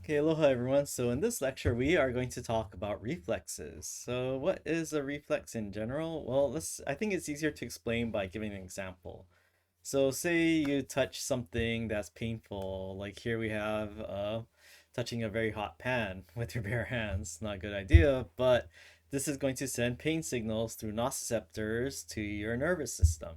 Okay, aloha everyone. So in this lecture, we are going to talk about reflexes. So what is a reflex in general? Well, I think it's easier to explain by giving an example. So say you touch something that's painful, like here we have touching a very hot pan with your bare hands. Not a good idea, but this is going to send pain signals through nociceptors to your nervous system.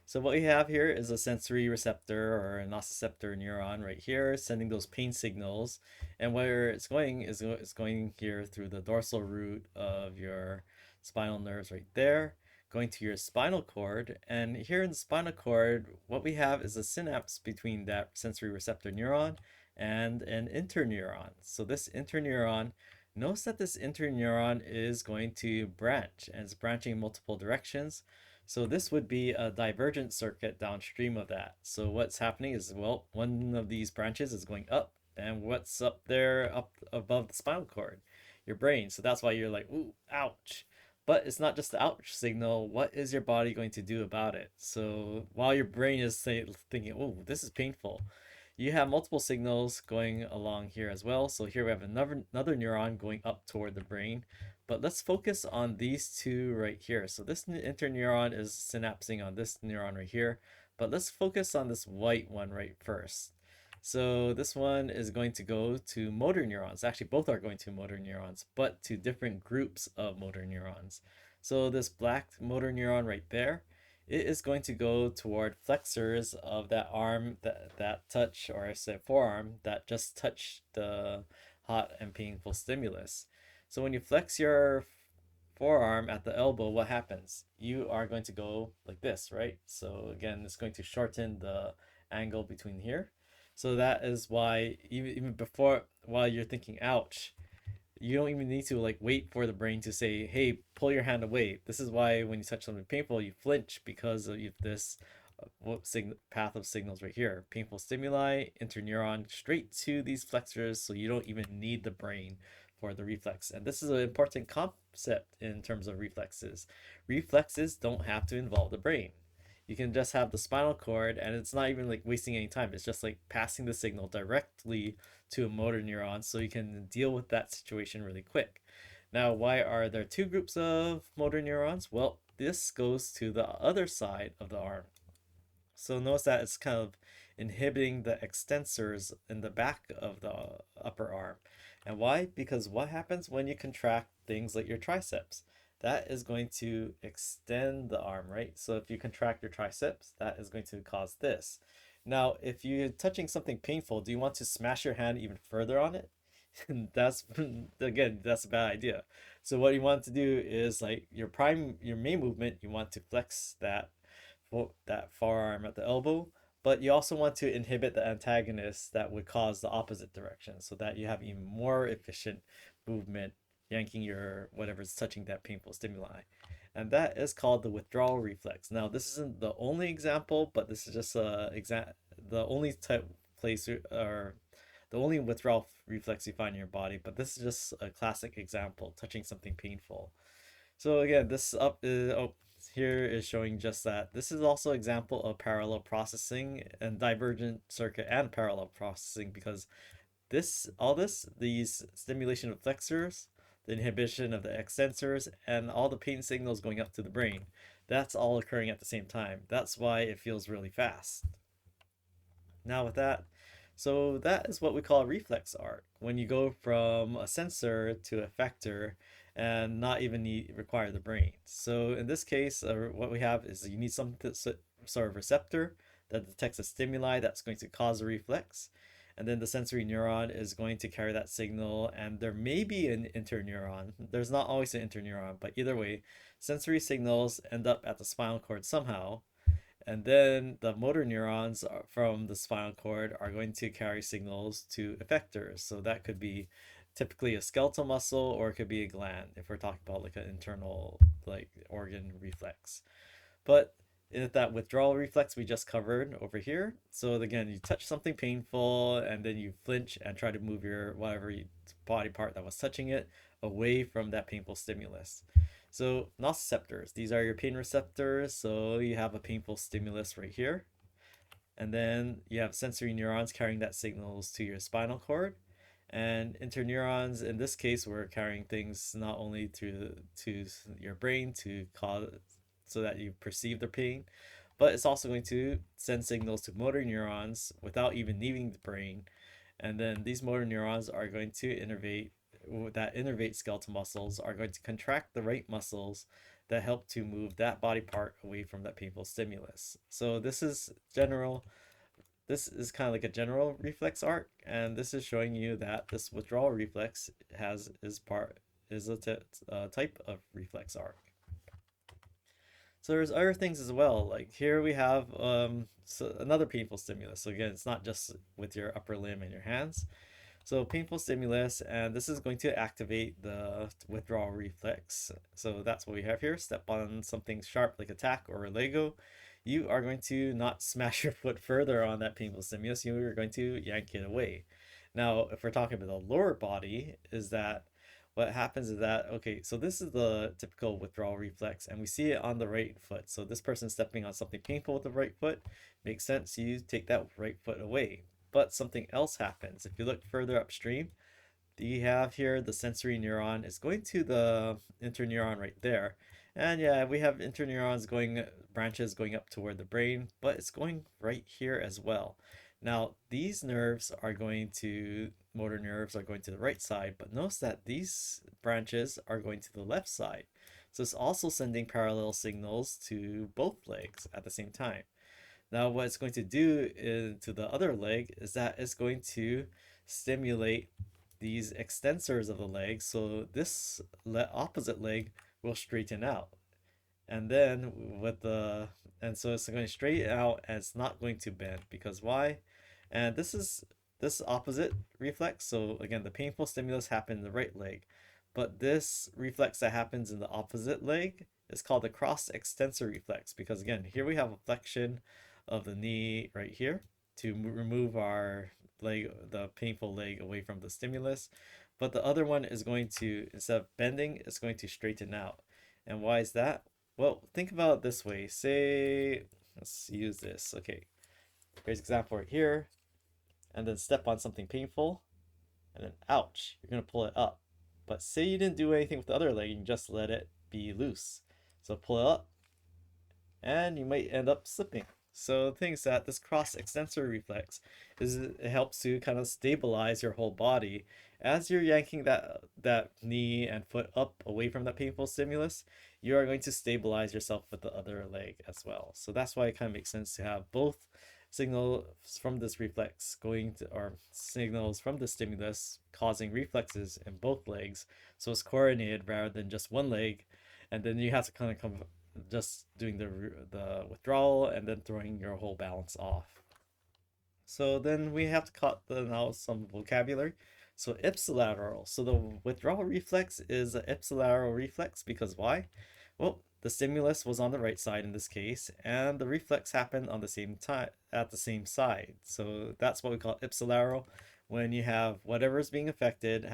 So what we have here is a sensory receptor or a nociceptor neuron right here, sending those pain signals. And where it's going is it's going here through the dorsal root of your spinal nerves right there, going to your spinal cord. And here in the spinal cord, what we have is a synapse between that sensory receptor neuron and an interneuron. So this interneuron, notice that this interneuron is going to branch and it's branching in multiple directions. So this would be a divergent circuit downstream of that. So what's happening is, well, one of these branches is going up, and what's up there up above the spinal cord? Your brain. So that's why you're like, ooh, ouch. But it's not just the ouch signal. What is your body going to do about it? So while your brain is thinking, oh, this is painful, you have multiple signals going along here as well. So here we have another neuron going up toward the brain. But let's focus on these two right here. So this interneuron is synapsing on this neuron right here. But let's focus on this white one right first. So this one is going to go to motor neurons. Actually, both are going to motor neurons, but to different groups of motor neurons. So this black motor neuron right there, it is going to go toward flexors of that arm that touch, or I say forearm, that just touch the hot and painful stimulus. So when you flex your forearm at the elbow, what happens? You are going to go like this, right? So again, it's going to shorten the angle between here. So that is why even before, while you're thinking ouch, you don't even need to like wait for the brain to say, hey, pull your hand away. This is why when you touch something painful, you flinch because of this path of signals right here. Painful stimuli, interneuron, straight to these flexors, so you don't even need the brain for the reflex. And this is an important concept in terms of reflexes. Reflexes don't have to involve the brain. You can just have the spinal cord, and it's not even like wasting any time. It's just like passing the signal directly to a motor neuron so you can deal with that situation really quick. Now, why are there two groups of motor neurons? Well, this goes to the other side of the arm. So notice that it's kind of inhibiting the extensors in the back of the upper arm. And why? Because what happens when you contract things like your triceps? That is going to extend the arm, right? So if you contract your triceps, that is going to cause this. Now, if you're touching something painful, do you want to smash your hand even further on it? That's again, that's a bad idea. So what you want to do is like your main movement, you want to flex that forearm at the elbow, but you also want to inhibit the antagonist that would cause the opposite direction so that you have even more efficient movement, yanking your whatever's touching that painful stimuli. And that is called the withdrawal reflex. Now, this isn't the only example, but this is just the only type place or the only withdrawal reflex you find in your body, but this is just a classic example, touching something painful. So again, this up is, oh, here is showing just that. This is also example of parallel processing and divergent circuit and parallel processing, because these stimulation of flexors, the inhibition of the extensors, and all the pain signals going up to the brain, that's all occurring at the same time. That's why it feels really fast. Now with that, so that is what we call a reflex arc. When you go from a sensor to a effector and not even require the brain. So in this case, what we have is you need some sort of receptor that detects a stimuli that's going to cause a reflex. And then the sensory neuron is going to carry that signal, and there may be an interneuron. There's not always an interneuron, but either way, sensory signals end up at the spinal cord somehow, and then the motor neurons from the spinal cord are going to carry signals to effectors. So that could be typically a skeletal muscle, or it could be a gland if we're talking about like an internal like organ reflex. But in that withdrawal reflex we just covered over here. So again, you touch something painful and then you flinch and try to move your body part that was touching it away from that painful stimulus. So nociceptors, these are your pain receptors. So you have a painful stimulus right here. And then you have sensory neurons carrying that signals to your spinal cord. And interneurons, in this case, we're carrying things not only to your brain to cause so that you perceive the pain, but it's also going to send signals to motor neurons without even leaving the brain. And then these motor neurons are going to innervate skeletal muscles are going to contract the right muscles that help to move that body part away from that painful stimulus. So this is kind of like a general reflex arc, and this is showing you that this withdrawal reflex has is part is a type of reflex arc. So there's other things as well. Like here we have another painful stimulus. So again, it's not just with your upper limb and your hands. So painful stimulus, and this is going to activate the withdrawal reflex. So that's what we have here. Step on something sharp like a tack or a Lego. You are going to not smash your foot further on that painful stimulus. You are going to yank it away. Now, if we're talking about the lower body, is that what happens is that, okay, so this is the typical withdrawal reflex, and we see it on the right foot. So this person stepping on something painful with the right foot, makes sense. You take that right foot away. But something else happens. If you look further upstream, you have here the sensory neuron is going to the interneuron right there. And yeah, we have interneurons going, branches going up toward the brain, but it's going right here as well. Now, these nerves are going to, motor nerves are going to the right side, but notice that these branches are going to the left side. So it's also sending parallel signals to both legs at the same time. Now, what it's going to do to the other leg is that it's going to stimulate these extensors of the leg, so this opposite leg will straighten out. And then and so it's going to straighten out and it's not going to bend because why? And this opposite reflex. So again, the painful stimulus happened in the right leg, but this reflex that happens in the opposite leg is called the cross extensor reflex because again, here we have a flexion of the knee right here to remove our leg, the painful leg away from the stimulus. But the other one is going to, instead of bending, it's going to straighten out. And why is that? Well, think about it this way. Say, let's use this. Okay, here's an example right here. And then step on something painful. And then, ouch, you're going to pull it up. But say you didn't do anything with the other leg, you just let it be loose. So pull it up, and you might end up slipping. So the thing is that this cross extensor reflex it helps to kind of stabilize your whole body as you're yanking that knee and foot up away from that painful stimulus. You are going to stabilize yourself with the other leg as well. So that's why it kind of makes sense to have both signals from this reflex going to, or signals from the stimulus causing reflexes in both legs. So it's coordinated rather than just one leg, and then you have to kind of come just doing the withdrawal and then throwing your whole balance off. So then we have to cut now some vocabulary. So ipsilateral. So the withdrawal reflex is an ipsilateral reflex because why? Well, the stimulus was on the right side in this case, and the reflex happened on the same time at the same side. So that's what we call ipsilateral. When you have whatever is being affected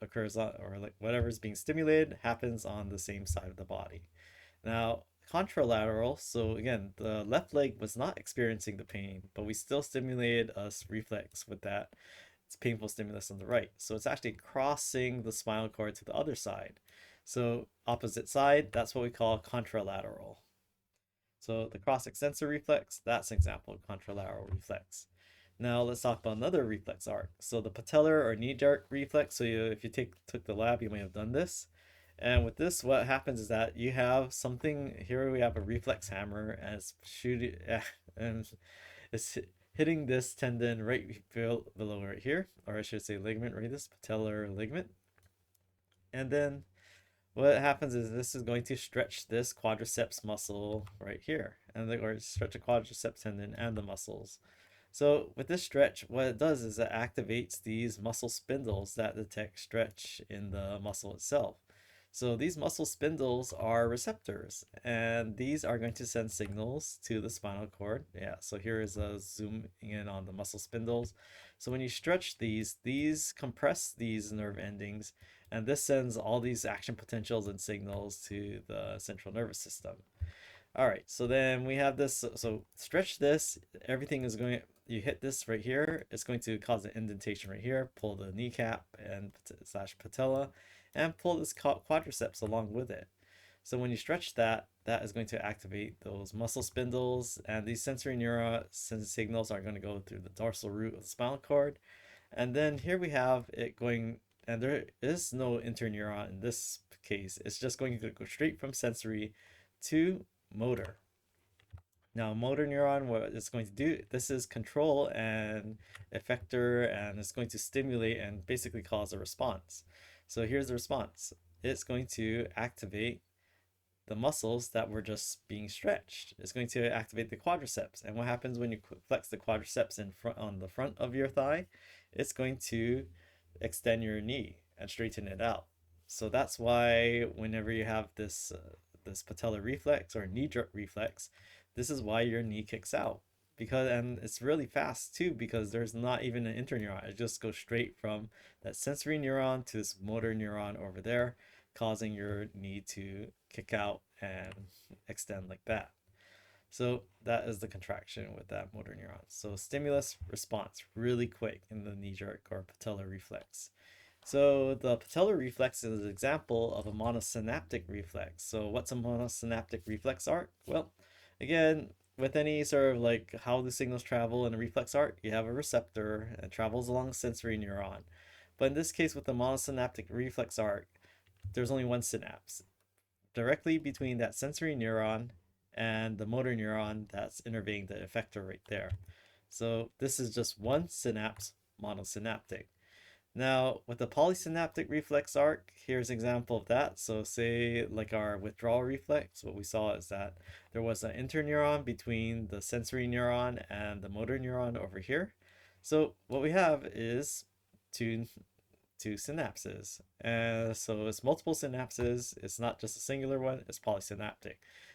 occurs on, or like whatever is being stimulated happens on the same side of the body. Now, contralateral, so again, the left leg was not experiencing the pain, but we still stimulated a reflex with that it's painful stimulus on the right. So it's actually crossing the spinal cord to the other side. So opposite side, that's what we call contralateral. So the cross extensor reflex, that's an example of contralateral reflex. Now let's talk about another reflex arc. So the patellar or knee jerk reflex. So if you took the lab, you may have done this. And with this, what happens is that you have something here. We have a reflex hammer as shooting, and it's hitting this tendon right below right here, or I should say ligament, right? This patellar ligament. And then what happens is this is going to stretch this quadriceps muscle right here, and or stretch the quadriceps tendon and the muscles. So with this stretch, what it does is it activates these muscle spindles that detect stretch in the muscle itself. So these muscle spindles are receptors, and these are going to send signals to the spinal cord. Yeah, so here is a zoom in on the muscle spindles. So when you stretch these compress these nerve endings, and this sends all these action potentials and signals to the central nervous system. All right, so then we have this. So stretch this. Everything is going. you hit this right here, it's going to cause an indentation right here, pull the kneecap and slash patella, and pull this quadriceps along with it. So when you stretch that, that is going to activate those muscle spindles, and these sensory neuron signals are going to go through the dorsal root of the spinal cord. And then here we have it going, and there is no interneuron in this case. It's just going to go straight from sensory to motor. Now, motor neuron, what it's going to do, this is control and effector, and it's going to stimulate and basically cause a response. So here's the response. It's going to activate the muscles that were just being stretched. It's going to activate the quadriceps. And what happens when you flex the quadriceps in front on the front of your thigh? It's going to extend your knee and straighten it out. So that's why whenever you have this patellar reflex or knee jerk reflex, this is why your knee kicks out. Because and it's really fast too because there's not even an interneuron. It just goes straight from that sensory neuron to this motor neuron over there, causing your knee to kick out and extend like that. So that is the contraction with that motor neuron. So stimulus response really quick in the knee jerk or patellar reflex. So the patellar reflex is an example of a monosynaptic reflex. So what's a monosynaptic reflex arc? Well, again, with any sort of like how the signals travel in a reflex arc, you have a receptor and travels along a sensory neuron. But in this case, with the monosynaptic reflex arc, there's only one synapse directly between that sensory neuron and the motor neuron that's innervating the effector right there. So this is just one synapse, monosynaptic. Now, with the polysynaptic reflex arc, here's an example of that. So say like our withdrawal reflex, what we saw is that there was an interneuron between the sensory neuron and the motor neuron over here. So what we have is two two synapses. And so it's multiple synapses. It's not just a singular one, it's polysynaptic.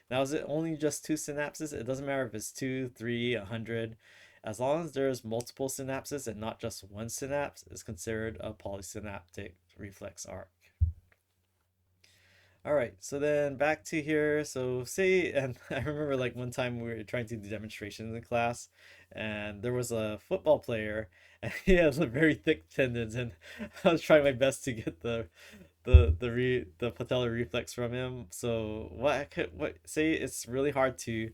Now, is it only just two synapses? It doesn't matter if it's two, three, 100. As long as there's multiple synapses and not just one synapse, it's considered a polysynaptic reflex arc. All right, so then back to here. So say, and I remember like one time we were trying to do demonstrations in class, and there was a football player, and he has a very thick tendons, and I was trying my best to get the patellar reflex from him. So what say it's really hard to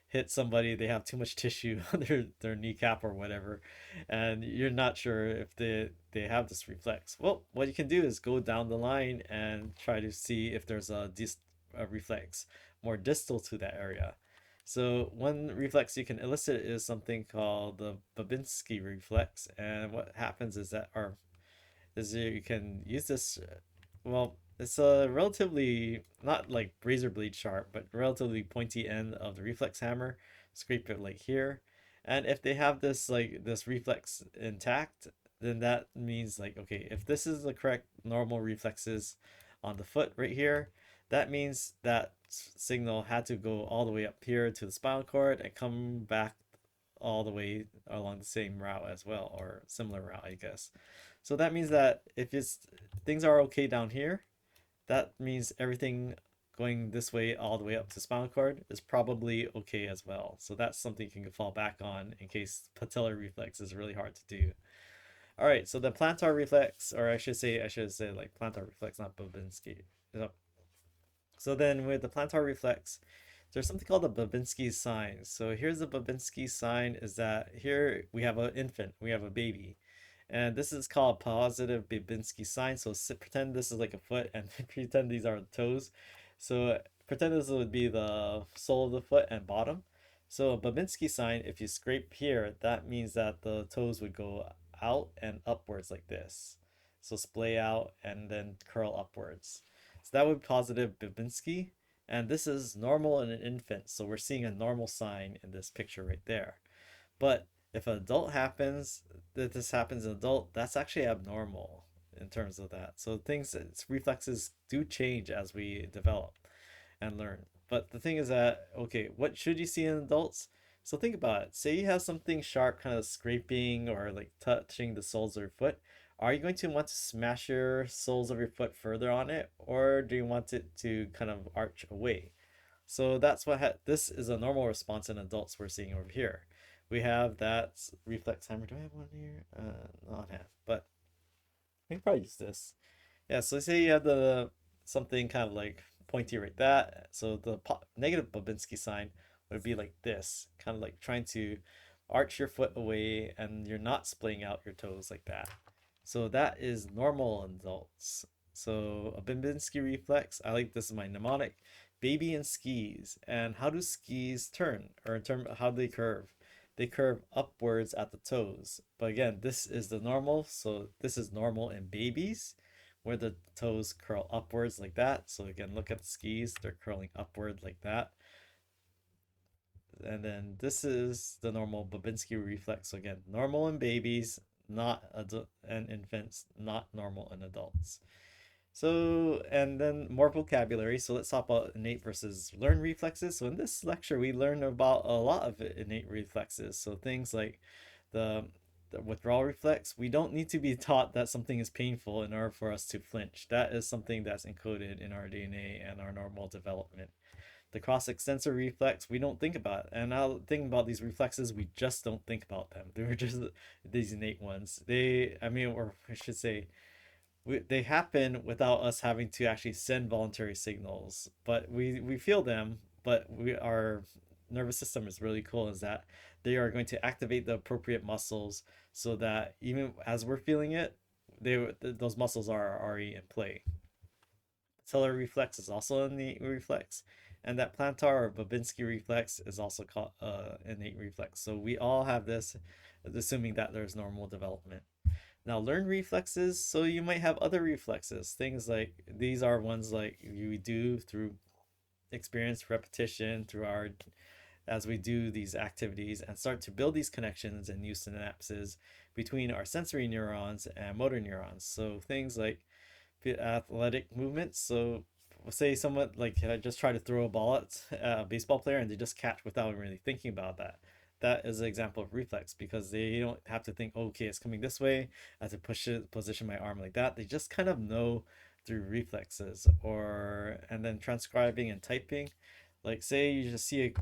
hit somebody, they have too much tissue on their kneecap or whatever, and you're not sure if they have this reflex. Well, what you can do is go down the line and try to see if there's a reflex more distal to that area. So one reflex you can elicit is something called the Babinski reflex, and what happens is that or is you can use this well, it's a relatively not like razor blade sharp, but relatively pointy end of the reflex hammer. Scrape it like here, and if they have this reflex intact, then that means like okay, if this is the correct normal reflexes on the foot right here, that means that signal had to go all the way up here to the spinal cord and come back all the way along the same route as well, or similar route, I guess. So that means that if it's things are okay down here, that means everything going this way all the way up to spinal cord is probably okay as well. So that's something you can fall back on in case patellar reflex is really hard to do. All right, so the plantar reflex, or I should say like plantar reflex, not Babinski. So then with the plantar reflex, there's something called the Babinski sign. So here's the Babinski sign is that here we have an infant, we have a baby. And this is called positive Babinski sign. So pretend this is like a foot and pretend these are the toes. So pretend this would be the sole of the foot and bottom. So a Babinski sign, if you scrape here, that means that the toes would go out and upwards like this. So splay out and then curl upwards. So that would be positive Babinski. And this is normal in an infant. So we're seeing a normal sign in this picture right there. But if an adult happens, that this happens in adult, that's actually abnormal in terms of that. So things, reflexes do change as we develop and learn. But the thing is that, okay, what should you see in adults? So think about it. Say you have something sharp kind of scraping or like touching the soles of your foot. Are you going to want to smash your soles of your foot further on it, or do you want it to kind of arch away? So that's what this is a normal response in adults we're seeing over here. we have that reflex hammer. Do I have one here? Not on hand, but I can probably use this. Yeah, so say you have the something kind of like pointy right that. So the negative Babinski sign would be like this, kind of like trying to arch your foot away and you're not splaying out your toes like that. So that is normal in adults. So a Babinski reflex, I like this is my mnemonic, baby and skis. And how do skis turn? Or in terms of how they curve? They curve upwards at the toes. But again, this is the normal. So this is normal in babies where the toes curl upwards like that. So again, look at the skis, they're curling upward like that. And then this is the normal Babinski reflex. So again, normal in babies, not adult and infants, not normal in adults. So, and then more vocabulary. So let's talk about innate versus learned reflexes. So in this lecture, we learn about a lot of innate reflexes. So things like the, the withdrawal reflex. We don't need to be taught that something is painful in order for us to flinch. That is something that's encoded in our DNA and our normal development. The cross extensor reflex, we don't think about. And now thinking about these reflexes, we just don't think about them. They're just these innate ones. Or I should say, they happen without us having to actually send voluntary signals, but we feel them. But our nervous system is really cool, is that they are going to activate the appropriate muscles so that even as we're feeling it, those muscles are already in play. Patellar reflex is also an innate reflex, and that plantar or Babinski reflex is also called innate reflex. So we all have this, assuming that there's normal development. Now, learned reflexes, so you might have other reflexes. Things like these are ones like you do through experience, repetition, through our as we do these activities and start to build these connections and new synapses between our sensory neurons and motor neurons. So things like athletic movements. So say someone like just try to throw a ball at a baseball player and they just catch without really thinking about that. That is an example of reflex because they don't have to think, okay, it's coming this way. I have to push it, position my arm like that. They just kind of know through reflexes. Or and then transcribing and typing. Like say you just see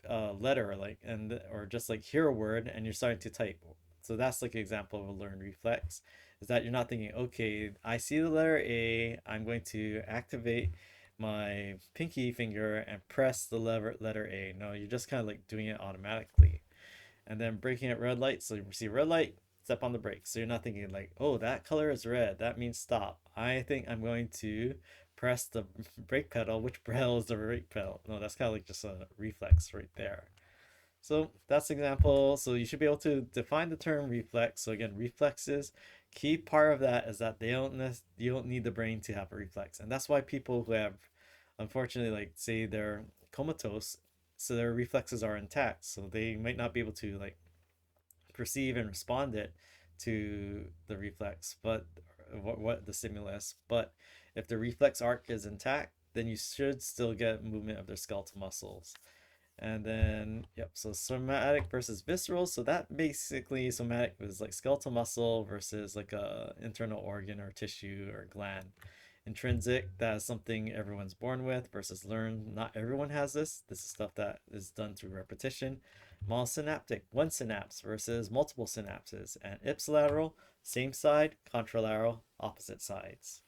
a letter like and or just like hear a word and you're starting to type. So that's like an example of a learned reflex, is that you're not thinking, okay, I see the letter A, I'm going to activate my pinky finger and press the letter A. No, you're just kind of like doing it automatically. And then braking at red light. So you see red light, step on the brake. So you're not thinking like, oh, that color is red. That means stop. I think I'm going to press the brake pedal. Which pedal is the brake pedal? No, that's kind of like just a reflex right there. So that's an example. So you should be able to define the term reflex. So again, reflexes, key part of that is that you don't need the brain to have a reflex. And that's why people who have, unfortunately, like say they're comatose, so their reflexes are intact. So they might not be able to like perceive and respond it to the reflex, but what the stimulus. But if the reflex arc is intact, then you should still get movement of their skeletal muscles. And then, yep, so somatic versus visceral. So that basically, somatic was like skeletal muscle versus like a internal organ or tissue or gland. Intrinsic, that is something everyone's born with, versus learned. Not everyone has this. This is stuff that is done through repetition. Monosynaptic, one synapse versus multiple synapses. And ipsilateral, same side, contralateral, opposite sides.